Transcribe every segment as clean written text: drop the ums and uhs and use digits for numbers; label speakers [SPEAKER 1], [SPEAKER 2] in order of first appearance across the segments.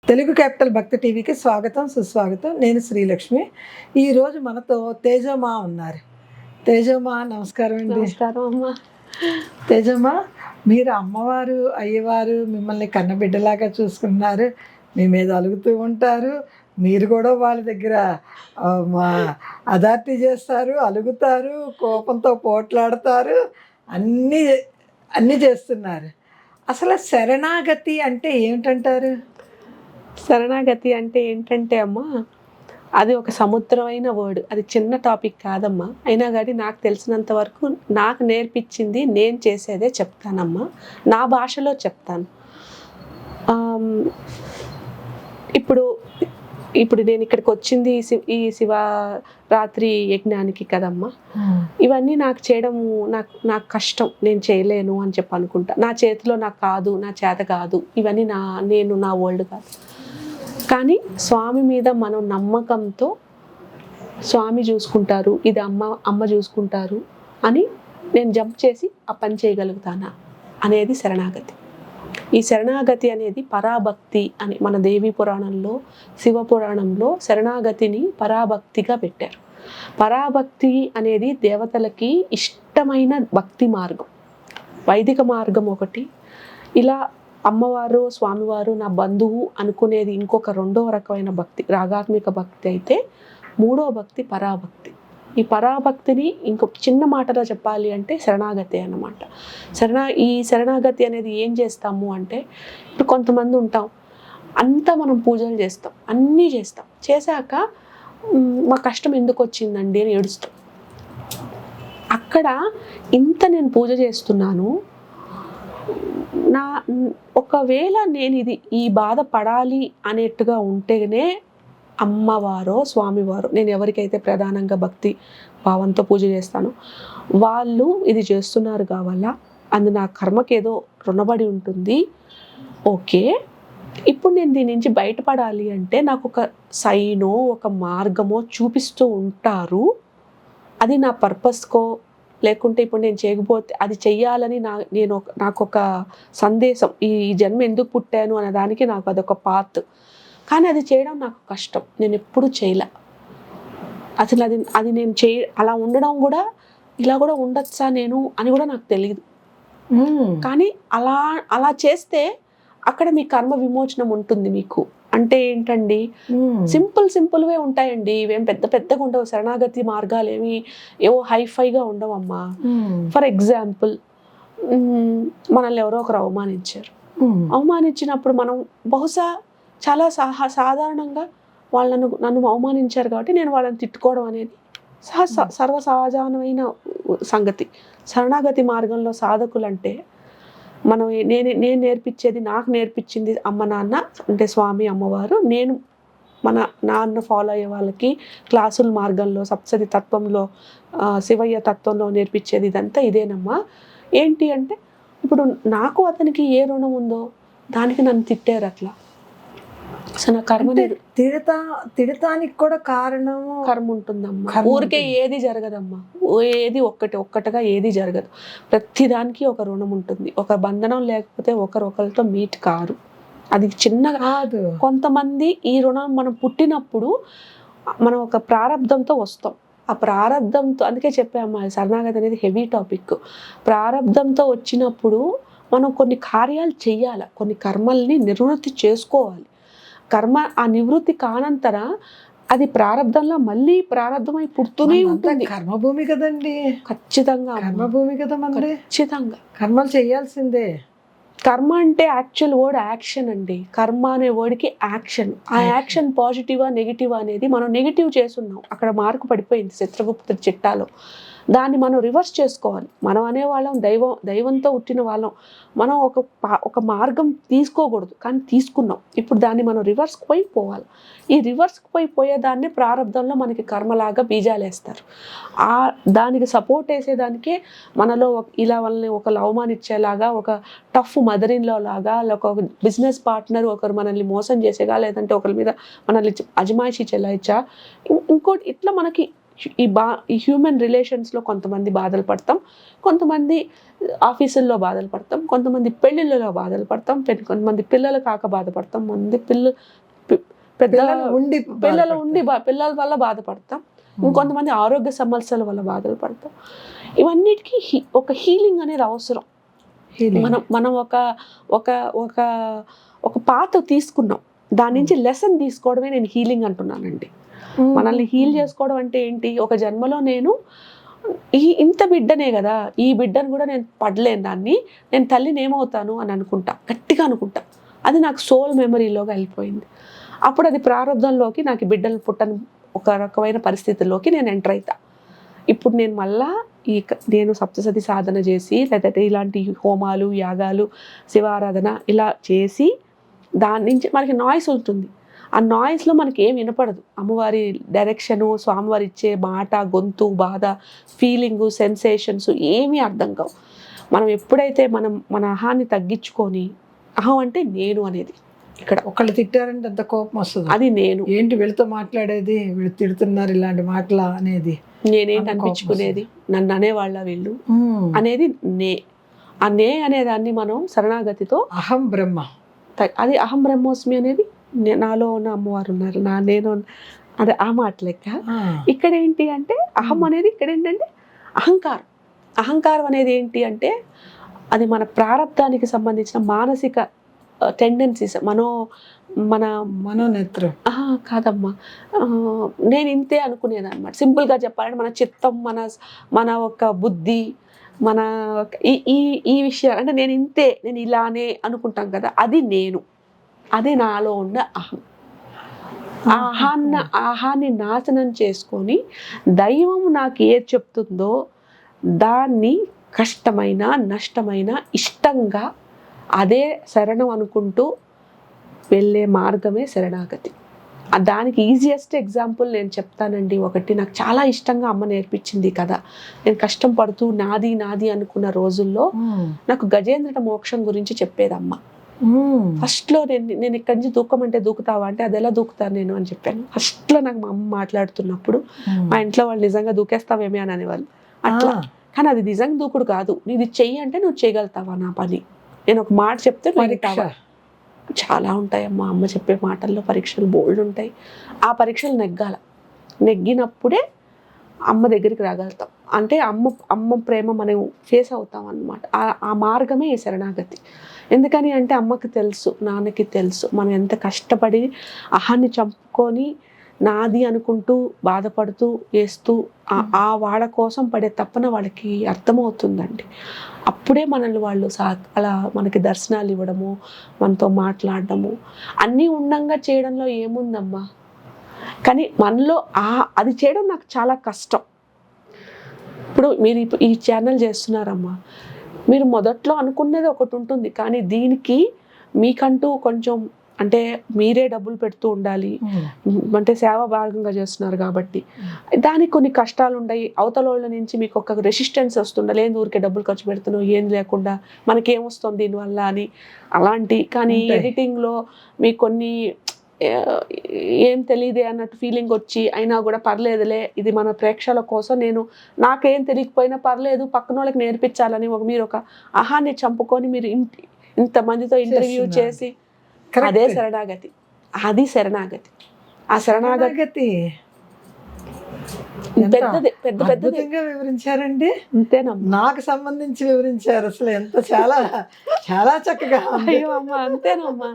[SPEAKER 1] Telugu capital భక్తి టీవీకి స్వాగతం సుస్వాగతం. నేను శ్రీలక్ష్మి. ఈరోజు మనతో తేజమ్మా ఉన్నారు. తేజమ్మా నమస్కారం అండి.
[SPEAKER 2] నమస్కారం అమ్మా.
[SPEAKER 1] తేజమ్మా, మీరు అమ్మవారు అయ్యవారు మిమ్మల్ని కన్నబిడ్డలాగా చూసుకున్నారు. మీ మీద అలుగుతూ ఉంటారు. మీరు కూడా వాళ్ళ దగ్గర మా అదార్టీ చేస్తారు, అలుగుతారు, కోపంతో పోట్లాడతారు, అన్నీ అన్నీ చేస్తున్నారు. అసలు శరణాగతి అంటే ఏమిటంటారు?
[SPEAKER 2] శరణాగతి అంటే ఏంటంటే అమ్మా, అది ఒక సముద్రమైన వర్డ్. అది చిన్న టాపిక్ కాదమ్మా. అయినా కానీ నాకు తెలిసినంత వరకు నాకు నేర్పించింది నేను చేసేదే చెప్తానమ్మా. నా భాషలో చెప్తాను. ఇప్పుడు ఇప్పుడు నేను ఇక్కడికి వచ్చింది ఈ శివరాత్రి యజ్ఞానికి కదమ్మా. ఇవన్నీ నాకు చేయడం నాకు కష్టం, నేను చేయలేను అని చెప్పి అనుకుంటా. నా చేతిలో నాకు కాదు, నా చేత కాదు, ఇవన్నీ నా వరల్డ్ కాదు. కానీ స్వామి మీద మనం నమ్మకంతో స్వామి చూసుకుంటారు, ఇది అమ్మ చూసుకుంటారు అని నేను జంప్ చేసి ఆ పని చేయగలుగుతానా అనేది శరణాగతి. ఈ శరణాగతి అనేది పరాభక్తి అని మన దేవీ పురాణంలో, శివ పురాణంలో శరణాగతిని పరాభక్తిగా పెట్టారు. పరాభక్తి అనేది దేవతలకి ఇష్టమైన భక్తి మార్గం. వైదిక మార్గం ఒకటి, ఇలా అమ్మవారు స్వామివారు నా బంధువు అనుకునేది ఇంకొక రెండవ రకమైన భక్తి, రాగాత్మిక భక్తి. అయితే మూడో భక్తి పరాభక్తి. ఈ పరాభక్తిని ఇంకొక చిన్న మాటలో చెప్పాలి అంటే శరణాగతి అన్నమాట. ఈ శరణాగతి అనేది ఏం చేస్తాము అంటే, ఇప్పుడు కొంతమంది ఉంటాం, అంతా మనం పూజలు చేస్తాం, అన్నీ చేస్తాం, చేశాక మా కష్టం ఎందుకు వచ్చిందండి అని ఏడుస్తాం. అక్కడ ఇంత నేను పూజ చేస్తున్నాను, ఒకవేళ నేను ఈ బాధ పడాలి అనేట్టుగా ఉంటేనే అమ్మవారో స్వామివారో, నేను ఎవరికైతే ప్రధానంగా భక్తి భావంతో పూజ చేస్తానో వాళ్ళు ఇది చేస్తున్నారు కావాలా, అందు నా కర్మకేదో రుణపడి ఉంటుంది. ఓకే, ఇప్పుడు నేను దీని నుంచి బయటపడాలి అంటే నాకు ఒక సైనో ఒక మార్గమో చూపిస్తూ ఉంటారు. అది నా పర్పస్కో లేకుంటే ఇప్పుడు నేను చేయకపోతే అది చెయ్యాలని నాకు ఒక సందేశం, ఈ జన్మ ఎందుకు పుట్టాను అనే దానికి నాకు అదొక పాత్. కానీ అది చేయడం నాకు కష్టం, నేను ఎప్పుడు చేయలే. అసలు అది నేను అలా ఉండడం కూడా, ఇలా కూడా ఉండొచ్చా నేను అని కూడా నాకు తెలియదు. కానీ అలా చేస్తే అక్కడ మీ కర్మ విమోచనం ఉంటుంది మీకు. అంటే ఏంటండి, సింపుల్వే ఉంటాయండి, ఇవేం పెద్దగా ఉండవు. శరణాగతి మార్గాలు ఏవో హైఫైగా ఉండవమ్మా. ఫర్ ఎగ్జాంపుల్, మనల్ని ఎవరో ఒకరు అవమానించినప్పుడు మనం బహుశా చాలా సాధారణంగా నన్ను అవమానించారు కాబట్టి నేను వాళ్ళని తిట్టుకోవడం అనేది సర్వసాధారణమైన సంగతి. శరణాగతి మార్గంలో సాధకులంటే నేను నేర్పించేది, నాకు నేర్పించింది అమ్మ నాన్న అంటే స్వామి అమ్మవారు. నేను మన నాన్న ఫాలో అయ్యే వాళ్ళకి క్లాసుల మార్గంలో సప్తసతి తత్వంలో శివయ్య తత్వంలో నేర్పించేది ఇదంతా ఇదేనమ్మా. ఏంటి అంటే, ఇప్పుడు నాకు అతనికి ఏ రుణం ఉందో దానికి నన్ను తిట్టారు, అట్లా సో నా కర్మ
[SPEAKER 1] తిడతానికి కూడా కారణము
[SPEAKER 2] కర్మ ఉంటుందమ్మా. ఊరికే ఏది జరగదమ్మా, ఏది ఒక్కటిగా ఏది జరగదు. ప్రతిదానికి ఒక రుణం ఉంటుంది. ఒక బంధనం లేకపోతే ఒకరితో మీట్ కారు. అది చిన్నగా కాదు. కొంతమంది ఈ రుణం మనం పుట్టినప్పుడు మనం ఒక ప్రారంధంతో వస్తాం. ఆ ప్రారంధంతో, అందుకే చెప్పామ్మా శరణాగతి అనేది హెవీ టాపిక్. ప్రారంధంతో వచ్చినప్పుడు మనం కొన్ని కార్యాలు చెయ్యాలి, కొన్ని కర్మల్ని నివృత్తి చేసుకోవాలి. కర్మ ఆ నివృత్తి కానంతర అది ప్రారంధంలో మళ్ళీ ప్రారంధమై పుడుతూనే ఉంటుంది.
[SPEAKER 1] కర్మభూమి కదండి.
[SPEAKER 2] ఖచ్చితంగా
[SPEAKER 1] కర్మభూమి కదా, మంది
[SPEAKER 2] ఖచ్చితంగా కర్మలు
[SPEAKER 1] చేయాల్సిందే.
[SPEAKER 2] కర్మ అంటే యాక్చువల్ వర్డ్ యాక్షన్ అండి. కర్మ అనే వర్డ్కి యాక్షన్. ఆ యాక్షన్ పాజిటివా నెగిటివా అనేది మనం నెగిటివ్ చేస్తున్నాం, అక్కడ మార్కు పడిపోయింది చిత్రగుప్త చిట్టాలో. దాన్ని మనం రివర్స్ చేసుకోవాలి. మనం అనేవాళ్ళం దైవంతో పుట్టిన వాళ్ళం, మనం ఒక మార్గం తీసుకోకూడదు, కానీ తీసుకున్నాం. ఇప్పుడు దాన్ని మనం రివర్స్కి పోవాలి. ఈ రివర్స్కి పోయేదాన్ని ప్రారంధంలో మనకి కర్మలాగా బీజాలు వేస్తారు. దానికి సపోర్ట్ వేసేదానికే మనలో ఇలా వాళ్ళని ఒకరు అవమానించేలాగా, ఒక టఫ్ మదరిన్లో లాగా, ఒక బిజినెస్ పార్ట్నర్ ఒకరు మనల్ని మోసం చేసేగా, లేదంటే ఒకరి మీద మనల్ని అజమాయిషీ చెలాయిచ్చా, ఇంకోటి ఇట్లా మనకి ఈ హ్యూమన్ రిలేషన్స్లో కొంతమంది బాధలు పడతాం, కొంతమంది ఆఫీసుల్లో బాధలు పడతాం, కొంతమంది పెళ్ళిళ్ళలో బాధలు పడతాం, కొంతమంది పిల్లలు కాక బాధపడతాం, పిల్లలు ఉండి పిల్లల వల్ల బాధపడతాం, ఇంకొంతమంది ఆరోగ్య సమస్యల వల్ల బాధలు పడతాం. ఇవన్నిటికీ ఒక హీలింగ్ అనేది అవసరం. మనం ఒక పాత తీసుకున్నాం, దాని నుంచి లెసన్ తీసుకోవడమే నేను హీలింగ్ అంటున్నానండి. మనల్ని హీల్ చేసుకోవడం అంటే ఏంటి? ఒక జన్మలో నేను ఇంత బిడ్డనే కదా, ఈ బిడ్డను కూడా నేను పడలేను, దాన్ని నేను తల్లిని ఏమవుతాను అని అనుకుంటా, గట్టిగా అనుకుంటా. అది నాకు సోల్ మెమరీలోకి వెళ్ళిపోయింది. అప్పుడు అది ప్రారంభంలోకి నాకు బిడ్డలు పుట్టని ఒక రకమైన పరిస్థితుల్లోకి నేను ఎంటర్ అవుతా. ఇప్పుడు నేను మళ్ళా నేను సప్తసతి సాధన చేసి, లేకపోతే ఇలాంటి హోమాలు, యాగాలు, శివారాధన ఇలా చేసి, దాని నుంచి మనకి నాయిస్ ఉంటుంది. ఆ నాయిస్లో మనకి ఏం వినపడదు. అమ్మవారి డైరెక్షను, స్వామివారి ఇచ్చే మాట, గొంతు, బాధ, ఫీలింగు, సెన్సేషన్స్ ఏమీ అర్థం కావు. మనం ఎప్పుడైతే మన అహాన్ని తగ్గించుకొని, అహం అంటే నేను అనేది, ఇక్కడ
[SPEAKER 1] ఒకళ్ళు తిట్టారంటే అంత కోపం వస్తుంది,
[SPEAKER 2] అది నేను
[SPEAKER 1] ఏంటి వీళ్ళతో మాట్లాడేది, వీళ్ళు తిడుతున్నారు ఇలాంటి మాటల అనేది,
[SPEAKER 2] నేనేంటి అనిపించుకునేది, నన్ను అనేవాళ్ళ వీళ్ళు అనేది ఆ నే అనేదాన్ని మనం శరణాగతితో
[SPEAKER 1] అహం బ్రహ్మ,
[SPEAKER 2] అది అహం బ్రహ్మోస్మి అనేది నాలో ఉన్న అమ్మవారు ఉన్నారు, నేను అదే ఆ మాట లెక్క. ఇక్కడ ఏంటి అంటే అహం అనేది ఇక్కడ ఏంటంటే అహంకారం అనేది ఏంటి అంటే అది మన ప్రారంధానికి సంబంధించిన మానసిక టెండెన్సీస్, మన
[SPEAKER 1] మనోనేత్రం
[SPEAKER 2] కాదమ్మా, నేను ఇంతే అనుకునేది అనమాట. సింపుల్గా చెప్పాలంటే మన చిత్తం, మన ఒక బుద్ధి, మన ఈ విషయాలు అంటే నేను ఇంతే, నేను ఇలానే అనుకుంటాం కదా, అది నేను, అది నాలో ఉన్న అహం. ఆహాన్ని నాశనం చేసుకొని దైవం నాకు ఏది చెప్తుందో దాన్ని కష్టమైన, నష్టమైన, ఇష్టంగా అదే శరణం అనుకుంటూ వెళ్ళే మార్గమే శరణాగతి. దానికి ఈజియెస్ట్ ఎగ్జాంపుల్ నేను చెప్తానండి. ఒకటి నాకు చాలా ఇష్టంగా అమ్మ నేర్పించింది కదా. నేను కష్టం పడుతూ నాది అనుకున్న రోజుల్లో నాకు గజేంద్ర మోక్షం గురించి చెప్పేదమ్మ. ఫస్ట్లో నేను ఇక్కడి నుంచి దూకమంటే దూకుతావా అంటే అది ఎలా దూకుతాను నేను అని చెప్పాను. ఫస్ట్లో నాకు మా అమ్మ మాట్లాడుతున్నప్పుడు మా ఇంట్లో వాళ్ళు నిజంగా దూకేస్తావేమే అని అనేవాళ్ళు అట్లా. కానీ అది నిజంగా దూకుడు కాదు, నీది చెయ్యి అంటే నువ్వు చేయగలుగుతావా నా పని, నేను ఒక మాట చెప్తే చాలా ఉంటాయమ్మా అమ్మ చెప్పే మాటల్లో, పరీక్షలు బోల్డ్ ఉంటాయి. ఆ పరీక్షలు నెగ్గినప్పుడే అమ్మ దగ్గరికి రాగలుగుతాం. అంటే అమ్మ ప్రేమ మనం ఫేస్ అవుతాం అన్నమాట. ఆ మార్గమే ఈ శరణాగతి. ఎందుకని అంటే అమ్మకి తెలుసు, నాన్నకి తెలుసు మనం ఎంత కష్టపడి అహాన్ని చంపుకొని నాది అనుకుంటూ బాధపడుతూ వేస్తూ ఆ వాళ్ళ కోసం పడే తప్పన వాళ్ళకి అర్థమవుతుందండి. అప్పుడే మనల్ని వాళ్ళు అలా మనకి దర్శనాలు ఇవ్వడము, మనతో మాట్లాడడము, అన్నీ ఉండంగా చేయడంలో ఏముందమ్మా. కానీ మనలో అది చేయడం నాకు చాలా కష్టం. ఇప్పుడు మీరు ఈ ఛానల్ చేస్తున్నారమ్మా, మీరు మొదట్లో అనుకునేది ఒకటి ఉంటుంది, కానీ దీనికి మీకంటూ కొంచెం అంటే మీరే డబ్బులు పెడుతూ ఉండాలి, అంటే సేవ భాగంగా చేస్తున్నారు కాబట్టి దానికి కొన్ని కష్టాలు ఉన్నాయి. అవతల వాళ్ళ నుంచి మీకు ఒక రెసిస్టెన్స్ వస్తుండాలి, ఏం ఊరికే డబ్బులు ఖర్చు పెడుతున్నావు, ఏం లేకుండా మనకేమొస్తుంది దీనివల్ల అని అలాంటి. కానీ ఎడిటింగ్లో మీకు కొన్ని ఏం తెలియదే అన్నట్టు ఫీలింగ్ వచ్చి అయినా కూడా పర్లేదులే, ఇది మన ప్రేక్షకుల కోసం, నాకేం తెలియకపోయినా పర్లేదు పక్కన వాళ్ళకి నేర్పించాలని మీరు ఒక అహాన్ని చంపుకొని మీరు ఇంతమందితో ఇంటర్వ్యూ చేసి, అదే శరణాగతి. అది శరణాగతి. ఆ శరణాగతి
[SPEAKER 1] పెద్దగా వివరించారండి.
[SPEAKER 2] అంతేనమ్మా,
[SPEAKER 1] నాకు సంబంధించి వివరించారు అసలు ఎంత చాలా చాలా చక్కగా.
[SPEAKER 2] అయ్యో అమ్మ అంతేనమ్మా,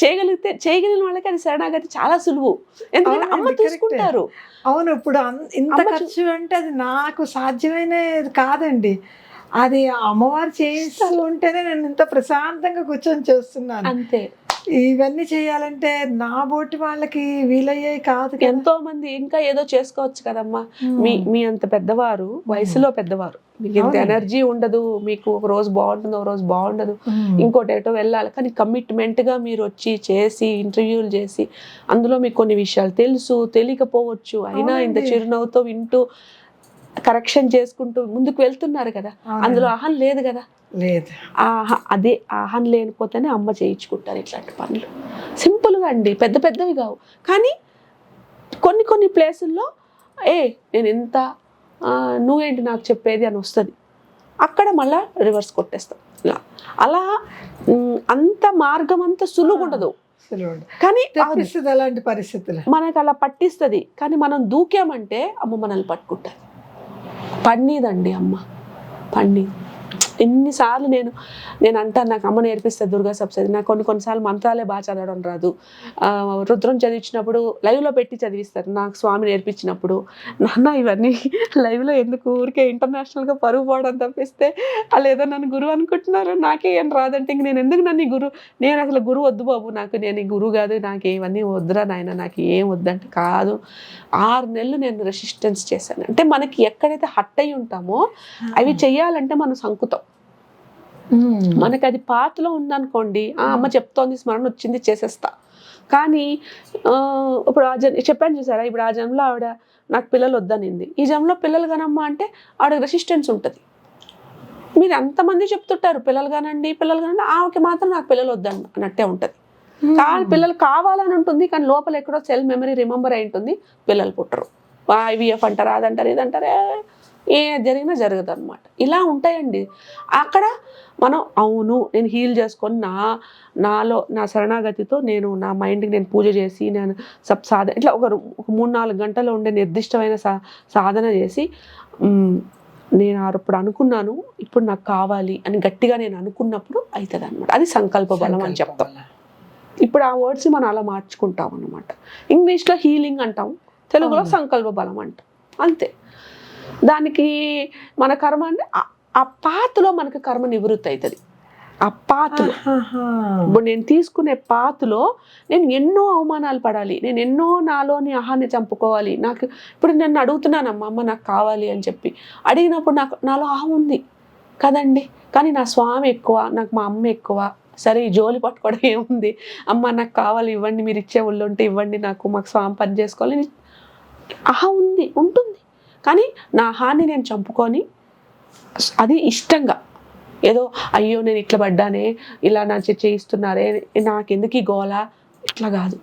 [SPEAKER 2] చేయగలిగిన వాళ్ళకి అది శరణాగతి చాలా సులువు, ఎందుకంటే అమ్మ చూసుకుంటారు.
[SPEAKER 1] అవును, ఇప్పుడు ఇంత ఖర్చు అంటే అది నాకు సాధ్యమైనది కాదండి. అది అమ్మవారు చేయిస్తూ ఉంటేనే నేను ఇంత ప్రశాంతంగా కూర్చొని చేస్తున్నాను.
[SPEAKER 2] అంతే,
[SPEAKER 1] ఇవన్నీ చేయాలంటే నా బోటి వాళ్ళకి వీలయ్యాయి కాదు.
[SPEAKER 2] ఎంతో మంది ఇంకా ఏదో చేసుకోవచ్చు కదమ్మా. మీ అంత పెద్దవారు, వయసులో పెద్దవారు, మీకు ఇంత ఎనర్జీ ఉండదు, మీకు ఒక రోజు బాగుంటుంది, ఒక రోజు బాగుండదు, ఇంకోటి ఏటో వెళ్ళాలి. కానీ కమిట్మెంట్గా మీరు వచ్చి చేసి ఇంటర్వ్యూలు చేసి అందులో మీకు కొన్ని విషయాలు తెలుసు, తెలియకపోవచ్చు, అయినా ఇంత చిరునవ్వుతో వింటూ కరెక్షన్ చేసుకుంటూ ముందుకు వెళ్తున్నారు కదా. అందులో అహం లేదు కదా,
[SPEAKER 1] లేదు.
[SPEAKER 2] అదే ఆహం లేనిపోతేనే అమ్మ చేయించుకుంటారు ఇట్లాంటి పనులు. సింపుల్గా అండి, పెద్దవి కావు. కానీ కొన్ని ప్లేసుల్లో నేను ఎంత నువ్వేంటి నాకు చెప్పేది అని వస్తుంది. అక్కడ మళ్ళా రివర్స్ కొట్టేస్తాం. అలా అంత మార్గం అంత సులువు ఉండదు, కానీ
[SPEAKER 1] అలాంటి పరిస్థితులు
[SPEAKER 2] మనకు అలా పట్టిస్తుంది. కానీ మనం దూకామంటే అమ్మ మనల్ని పట్టుకుంటుంది. పన్నీదండి అమ్మ, పన్నీది. ఎన్నిసార్లు నేను అంటాను, నాకు అమ్మ నేర్పిస్తుంది దుర్గా సప్తశతి. నాకు కొన్నిసార్లు మంత్రాలే బాగా చదవడం రాదు. రుద్రం చదివించినప్పుడు లైవ్లో పెట్టి చదివిస్తారు. నాకు స్వామి నేర్పించినప్పుడు, నాన్న ఇవన్నీ లైవ్లో ఎందుకు, ఊరికే ఇంటర్నేషనల్గా పరుగు పోవడం తప్పిస్తే వాళ్ళు ఏదో నన్ను గురువు అనుకుంటున్నారు, నాకే ఏం రాదంటే ఇంక నేను ఎందుకు నన్ను గురువు, నేను అసలు గురువు వద్దు బాబు, నేను ఈ గురువు కాదు, నాకు ఇవన్నీ వద్దురా నాయన, నాకు ఏం వద్దంటే కాదు. 6 నెలలు నేను రెసిస్టెన్స్ చేశాను. అంటే మనకి ఎక్కడైతే హట్ అయి ఉంటామో అవి చెయ్యాలంటే మనం సంకుతాం. మనకి అది పాతలో ఉందనుకోండి, అమ్మ చెప్తోంది, స్మరణ వచ్చింది, చేసేస్తా. కానీ ఇప్పుడు చెప్పాను చూసారా, ఇప్పుడు ఆ జన్మలో ఆవిడ నాకు పిల్లలు వద్దనింది, ఈ జన్మలో పిల్లలు కానమ్మా అంటే ఆవిడకి రెసిస్టెన్స్ ఉంటుంది. మీరు ఎంతమంది చెప్తుంటారు పిల్లలు కానండి, ఆవిడకి మాత్రం నాకు పిల్లలు వద్దని అన్నట్టే ఉంటుంది. కానీ పిల్లలు కావాలని ఉంటుంది, కానీ లోపల ఎక్కడో సెల్ మెమరీ రిమెంబర్ అయి ఉంటుంది, పిల్లలు పుట్టరు. IVF అంటారు, అదంటారు, ఇదంటారు, ఏ జరిగినా జరగదు అనమాట. ఇలా ఉంటాయండి. అక్కడ మనం అవును నేను హీల్ చేసుకొని నాలో నా శరణాగతితో నేను నా మైండ్కి నేను పూజ చేసి నేను సాధన ఇట్లా ఒక 3-4 గంటలు ఉండే నిర్దిష్టమైన సాధన చేసి నేను అప్పుడు అనుకున్నాను, ఇప్పుడు నాకు కావాలి అని గట్టిగా నేను అనుకున్నప్పుడు అవుతుంది అనమాట. అది సంకల్ప బలం అని చెప్తాం. ఇప్పుడు ఆ వర్డ్స్ మనం అలా మార్చుకుంటాం అనమాట. ఇంగ్లీష్లో హీలింగ్ అంటాం, తెలుగులో సంకల్ప బలం అంటాం, అంతే. దానికి మన కర్మ అంటే ఆ పాతలో మనకు కర్మ నివృత్తి అవుతుంది. ఆ పాతలో ఇప్పుడు నేను తీసుకునే పాతలో నేను ఎన్నో అవమానాలు పడాలి, నేను ఎన్నో నాలోని అహాన్ని చంపుకోవాలి. నాకు ఇప్పుడు నేను అడుగుతున్నానమ్మా, అమ్మ నాకు కావాలి అని చెప్పి అడిగినప్పుడు నాలో అహం ఉంది కదండి, కానీ నా స్వామి ఎక్కువ, నాకు మా అమ్మ ఎక్కువ. సరే ఈ జోలి పట్టుకోవడం ఏముంది, అమ్మ నాకు కావాలి ఇవ్వండి, మీరు ఇచ్చే ఒళ్ళు ఉంటే ఇవ్వండి, మాకు స్వామి పని చేసుకోవాలి, అహం ఉంటుంది. కానీ నా అహాన్ని నేను చంపుకొని అది ఇష్టంగా ఏదో అయ్యో నేను ఇట్లా పడ్డానే, ఇలా నా చేయిస్తున్నారే, నాకు ఎందుకు ఈ గోల, ఇట్లా కాదు.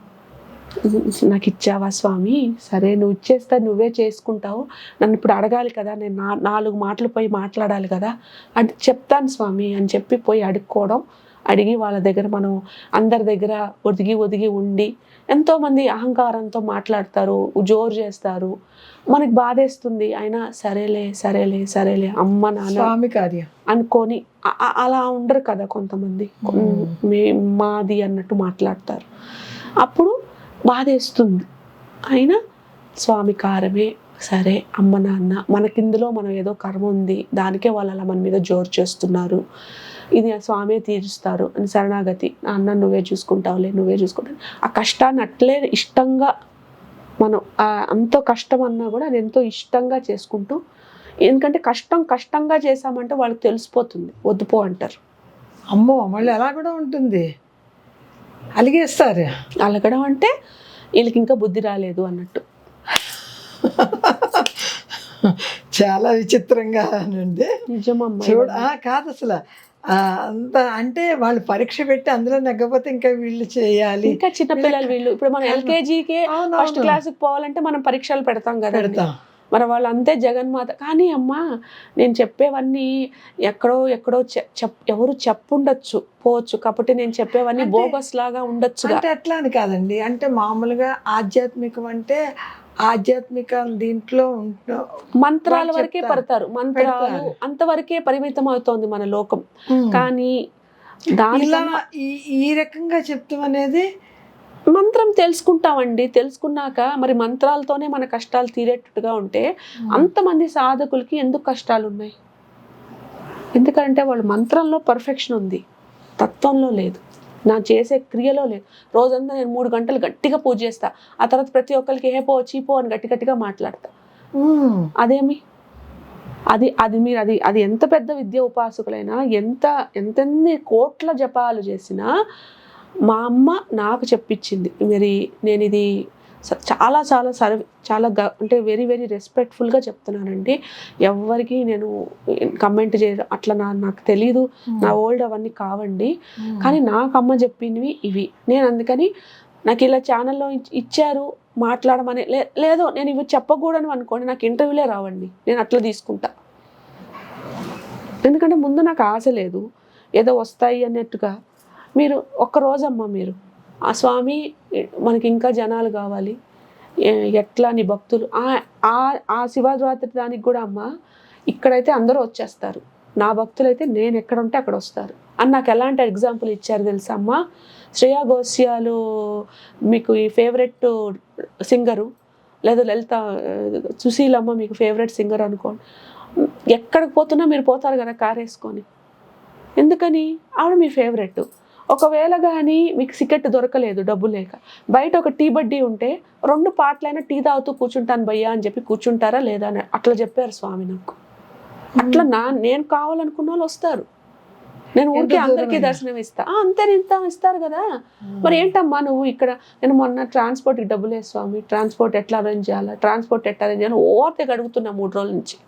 [SPEAKER 2] నాకు ఇచ్చావా స్వామి, సరే నువ్వు ఇచ్చేస్తా, నువ్వే చేసుకుంటావు, నన్ను ఇప్పుడు అడగాలి కదా, నేను 4 మాటలు పోయి మాట్లాడాలి కదా, అంటే చెప్తాను స్వామి అని చెప్పి పోయి అడుక్కోవడం. అడిగి వాళ్ళ దగ్గర మనం అందరి దగ్గర ఒదిగి ఉండి, ఎంతోమంది అహంకారంతో మాట్లాడతారు, జోరు చేస్తారు, మనకి బాధేస్తుంది. అయినా సరేలే అమ్మ నాన్న
[SPEAKER 1] స్వామి కార్యం
[SPEAKER 2] అనుకొని అలా ఉండరు కదా కొంతమంది, మాది అన్నట్టు మాట్లాడతారు. అప్పుడు బాధేస్తుంది. అయినా స్వామి కారమే, సరే అమ్మ నాన్న మనకిందులో మనం ఏదో కర్మ ఉంది, దానికే వాళ్ళు అలా మన మీద జోరు చేస్తున్నారు, ఇది స్వామి తీరుస్తారు అని శరణాగతి, అన్న నువ్వే చూసుకుంటావులే, నువ్వే చూసుకుంటావు. ఆ కష్టాన్ని అట్లే ఇష్టంగా మనం అంతో కష్టం అన్నా కూడా అది ఎంతో ఇష్టంగా చేసుకుంటూ, ఎందుకంటే కష్టంగా చేసామంటే వాళ్ళకి తెలిసిపోతుంది, వద్దుపో అంటారు.
[SPEAKER 1] అమ్మో మళ్ళీ అలా కూడా ఉంటుంది, అలిగేస్తారు.
[SPEAKER 2] అలగడం అంటే వీళ్ళకి ఇంకా బుద్ధి రాలేదు అన్నట్టు.
[SPEAKER 1] చాలా విచిత్రంగా ఉంది.
[SPEAKER 2] నిజమమ్మా.
[SPEAKER 1] కాదు అసలు అంత అంటే వాళ్ళు పరీక్ష పెట్టి అందులో నెగ్గపోతే ఇంకా వీళ్ళు చేయాలి,
[SPEAKER 2] ఇంకా చిన్నపిల్లలు వీళ్ళు. ఇప్పుడు మనం LKGకి ఫస్ట్ క్లాస్కి పోవాలంటే మనం పరీక్షలు పెడతాం కదా, మరి వాళ్ళు అంతే జగన్మాత. కానీ అమ్మా నేను చెప్పేవన్నీ ఎక్కడో ఎవరు చెప్పుండొచ్చు పోవచ్చు, కాబట్టి నేను చెప్పేవన్నీ బోగస్ లాగా ఉండొచ్చు.
[SPEAKER 1] అంటే అట్లా అని కాదండి, అంటే మామూలుగా ఆధ్యాత్మికం అంటే ఆధ్యాత్మిక దీంట్లో
[SPEAKER 2] మంత్రాల వరకే పడతారు, మంత్రాలు అంతవరకే పరిమితం అవుతోంది మన లోకం. కానీ
[SPEAKER 1] దానిలా ఈ రకంగా చెప్తాం అనేది
[SPEAKER 2] మంత్రం తెలుసుకుంటామండి. తెలుసుకున్నాక మరి మంత్రాలతోనే మన కష్టాలు తీరేటట్టుగా ఉంటే అంతమంది సాధకులకి ఎందుకు కష్టాలు ఉన్నాయి? ఎందుకంటే వాళ్ళు మంత్రంలో పర్ఫెక్షన్ ఉంది, తత్వంలో లేదు, నా చేసే క్రియలో లేదు. రోజంతా నేను 3 గంటలు గట్టిగా పూజ చేస్తా, ఆ తర్వాత ప్రతి ఒక్కరికి ఏ పో చీపో అని గట్టిగా మాట్లాడతా. అదేమి అది మీరు అది ఎంత పెద్ద విద్య ఉపాసకులైనా, ఎంతెన్ని కోట్ల జపాలు చేసినా, మా అమ్మ నాకు చెప్పించింది. మరి నేను ఇది చాలా అంటే వెరీ రెస్పెక్ట్ఫుల్గా చెప్తున్నానండి. ఎవరికి నేను కమెంట్ చేయడం అట్లా నాకు తెలీదు, నా ఓల్డ్ అవన్నీ కావండి. కానీ నాకు అమ్మ చెప్పినవి ఇవి. నేను అందుకని నాకు ఇలా ఛానల్లో ఇచ్చారు, మాట్లాడమని లేదు నేను ఇవి చెప్పకూడను అనుకోండి, నాకు ఇంటర్వ్యూలే రావండి, నేను అట్లా తీసుకుంటా. ఎందుకంటే ముందు నాకు ఆశ లేదు, ఏదో వస్తాయి అన్నట్టుగా. మీరు ఒక్కరోజమ్మా మీరు ఆ స్వామి మనకి ఇంకా జనాలు కావాలి, ఎట్లా నీ భక్తులు ఆ శివరాత్రి దానికి కూడా అమ్మ ఇక్కడైతే అందరూ వచ్చేస్తారు, నా భక్తులు అయితే నేను ఎక్కడ ఉంటే అక్కడ వస్తారు అని నాకు ఎలాంటి ఎగ్జాంపుల్ ఇచ్చారు తెలుసా అమ్మ. శ్రేయా ఘోషాలు మీకు ఈ ఫేవరెట్ సింగరు, లేదా లలిత సుశీలమ్మ మీకు ఫేవరెట్ సింగర్ అనుకోండి, ఎక్కడికి పోతున్నా మీరు పోతారు కదా కార్ వేసుకొని. ఎందుకని? ఆవిడ మీ ఫేవరెట్. ఒకవేళ కానీ మీకు సికెట్ దొరకలేదు డబ్బు లేక, బయట ఒక టీ బడ్డీ ఉంటే 2 పాటలైనా టీ తాగుతూ కూర్చుంటాను భయ్యా అని చెప్పి కూర్చుంటారా లేదా అని అట్లా చెప్పారు స్వామి నాకు. అట్లా నేను కావాలనుకున్న వాళ్ళు వస్తారు, నేను ఊరికే అందరికీ దర్శనం ఇస్తా అంతే ఇంత ఇస్తారు కదా. మరి ఏంటమ్మా నువ్వు ఇక్కడ, నేను మొన్న ట్రాన్స్పోర్ట్కి డబ్బులే స్వామి, ట్రాన్స్పోర్ట్ ఎట్లా అరేంజ్ చేయాలా, ట్రాన్స్పోర్ట్ ఎట్లా అరేంజ్ చేయాలి ఓవర్తే అడుగుతున్నా 3 రోజుల నుంచి.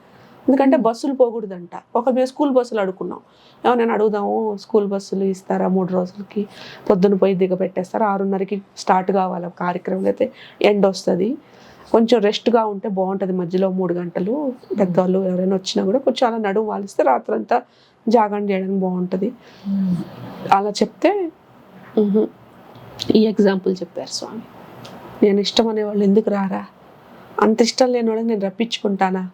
[SPEAKER 2] ఎందుకంటే బస్సులు పోకూడదంట. మేము స్కూల్ బస్సులు అడుగున్నాం, నేను అడుగుదాము స్కూల్ బస్సులు ఇస్తారా 3 రోజులకి, పొద్దున పోయి దిగబెట్టేస్తారు, 6:30కి స్టార్ట్ కావాలి కార్యక్రమం, అయితే ఎండ్ వస్తుంది, కొంచెం రెస్ట్గా ఉంటే బాగుంటుంది, మధ్యలో 3 గంటలు పెద్దవాళ్ళు ఎవరైనా వచ్చినా కూడా కొంచెం అలా నడుము వాలిస్తే రాత్రంతా జాగరణ చేయడానికి బాగుంటుంది అలా చెప్తే ఈ ఎగ్జాంపుల్ చెప్పారు స్వామి. నేను ఇష్టం అనేవాళ్ళు ఎందుకు రారా, అంత ఇష్టం లేని వాళ్ళకి నేను రప్పించుకుంటానా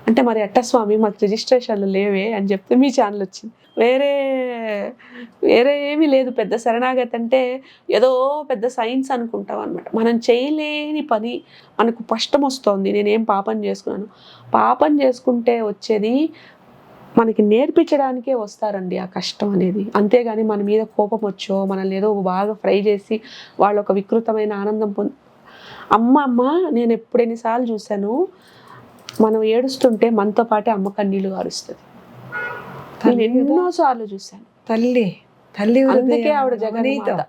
[SPEAKER 2] అంటే, మరి ఎట్ట స్వామి మాకు రిజిస్ట్రేషన్లు లేవే అని చెప్తే మీ ఛానల్ వచ్చింది. వేరే ఏమీ లేదు. పెద్ద శరణాగతి అంటే ఏదో పెద్ద సైన్స్ అనుకుంటాం అనమాట. మనం చేయలేని పని మనకు కష్టం వస్తుంది. నేనేం పాపం చేసుకున్నాను, పాపం చేసుకుంటే వచ్చేది మనకి నేర్పించడానికే వస్తారండి ఆ కష్టం అనేది. అంతేగాని మన మీద కోపం వచ్చో మనల్ని ఏదో బాగా ఫ్రై చేసి వాళ్ళు ఒక వికృతమైన ఆనందం అమ్మ నేను ఎప్పుడెన్నిసార్లు చూశాను, మనం ఏడుస్తుంటే మనతో పాటే అమ్మ కన్నీళ్ళు గారుస్తుంది. నేను ఎన్నోసార్లు చూశాను.
[SPEAKER 1] తల్లి
[SPEAKER 2] అందుకే ఆవిడ జగన్మాత.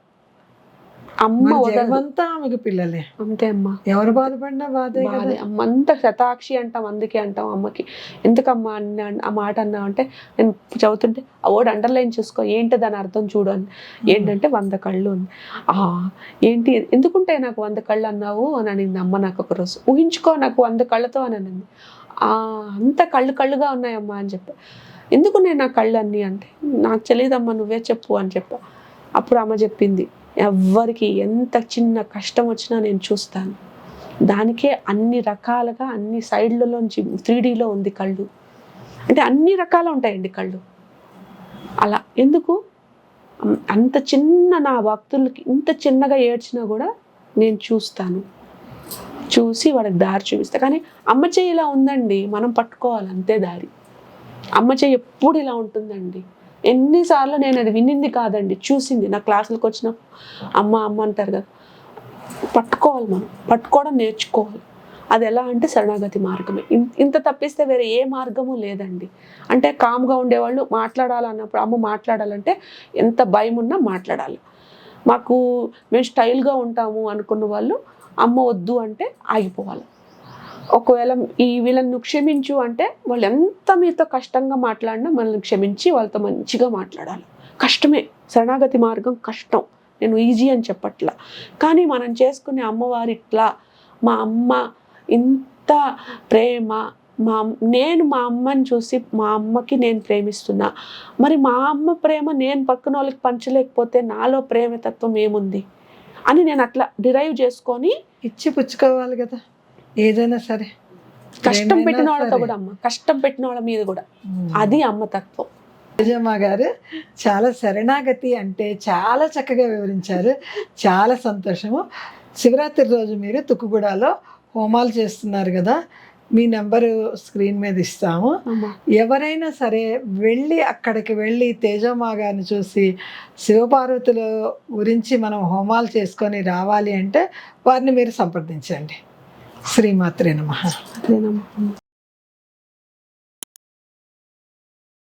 [SPEAKER 2] అమ్మ
[SPEAKER 1] జగమంతా ఆమెకు పిల్లలే.
[SPEAKER 2] అంతే అమ్మ,
[SPEAKER 1] ఎవరు బాధపడినా బాధే.
[SPEAKER 2] అమ్మ అంత శతాక్షి అంటాం, అందుకే అంటాం అమ్మకి. ఎందుకమ్మా ఆ మాట అన్నా అంటే, నేను చదువుతుంటే ఆ వర్డ్ అండర్లైన్ చూసుకో, ఏంటి దాని అర్థం చూడు అని. ఏంటంటే 100 కళ్ళు ఉంది. ఏంటి ఎందుకుంటే నాకు 100 కళ్ళు అన్నావు అని అనింది అమ్మ నాకు ఒకరోజు. ఊహించుకో నాకు 100 కళ్ళతో అని అనింది. అంత కళ్ళుగా ఉన్నాయమ్మా అని చెప్పా. ఎందుకు నేను నా కళ్ళు అన్నీ అంటే, నాకు తెలియదమ్మా నువ్వే చెప్పు అని చెప్పా. అప్పుడు అమ్మ చెప్పింది, ఎవ్వరికి ఎంత చిన్న కష్టం వచ్చినా నేను చూస్తాను, దానికే అన్ని రకాలుగా అన్ని సైడ్లలోంచి 3Dలో ఉంది కళ్ళు అంటే, అన్ని రకాలు ఉంటాయండి కళ్ళు. అలా ఎందుకు అంత చిన్న నా భక్తులకి ఇంత చిన్నగా ఏడ్చినా కూడా నేను చూస్తాను, చూసి వాళ్ళకి దారి చూపిస్తా. కానీ అమ్మ చెయ్యి ఇలా ఉందండి, మనం పట్టుకోవాలి అంతే దారి. అమ్మ చెయ్యి ఎప్పుడు ఇలా ఉంటుందండి. ఎన్నిసార్లు నేను అది వినింది కాదండి, చూసింది. నా క్లాసులకు వచ్చిన అమ్మ అంటారు కదా, పట్టుకోవాలి, మనం పట్టుకోవడం నేర్చుకోవాలి. అది ఎలా అంటే శరణాగతి మార్గమే. ఇంత తప్పిస్తే వేరే ఏ మార్గము లేదండి. అంటే కామ్గా ఉండేవాళ్ళు మాట్లాడాలన్నప్పుడు, అమ్మ మాట్లాడాలంటే ఎంత భయం ఉన్నా మాట్లాడాలి. మేము స్టైల్గా ఉంటాము అనుకున్న వాళ్ళు అమ్మ వద్దు అంటే ఆగిపోవాలి. ఒకవేళ వీళ్ళని క్షమించు అంటే, వాళ్ళు ఎంత మీతో కష్టంగా మాట్లాడినా మనల్ని క్షమించి వాళ్ళతో మంచిగా మాట్లాడాలి. కష్టమే, శరణాగతి మార్గం కష్టం, నేను ఈజీ అని చెప్పట్లా. కానీ మనం చేసుకునే అమ్మవారి ఇట్లా, మా అమ్మ ఇంత ప్రేమ, నేను మా అమ్మని చూసి మా అమ్మకి నేను ప్రేమిస్తున్నా, మరి మా అమ్మ ప్రేమ నేను పక్కన వాళ్ళకి పంచలేకపోతే నాలో ప్రేమతత్వం ఏముంది అని నేను అట్లా డిరైవ్ చేసుకొని
[SPEAKER 1] ఇచ్చి పుచ్చుకోవాలి కదా. ఏదైనా సరే
[SPEAKER 2] కష్టం పెట్టిన వాళ్ళతో కూడా అమ్మ, కష్టం పెట్టిన వాళ్ళ మీద కూడా, అది అమ్మ తత్వం.
[SPEAKER 1] తేజమ్మ గారు చాలా శరణాగతి అంటే చాలా చక్కగా వివరించారు. చాలా సంతోషము. శివరాత్రి రోజు మీరు తుక్కుగూడలో హోమాలు చేస్తున్నారు కదా, మీ నెంబరు స్క్రీన్ మీద ఇస్తాము. ఎవరైనా సరే అక్కడికి వెళ్ళి తేజమ్మ గారిని చూసి శివపార్వతుల గురించి మనం హోమాలు చేసుకొని రావాలి అంటే వారిని మీరు సంప్రదించండి. శ్రీమాత్రే నమః.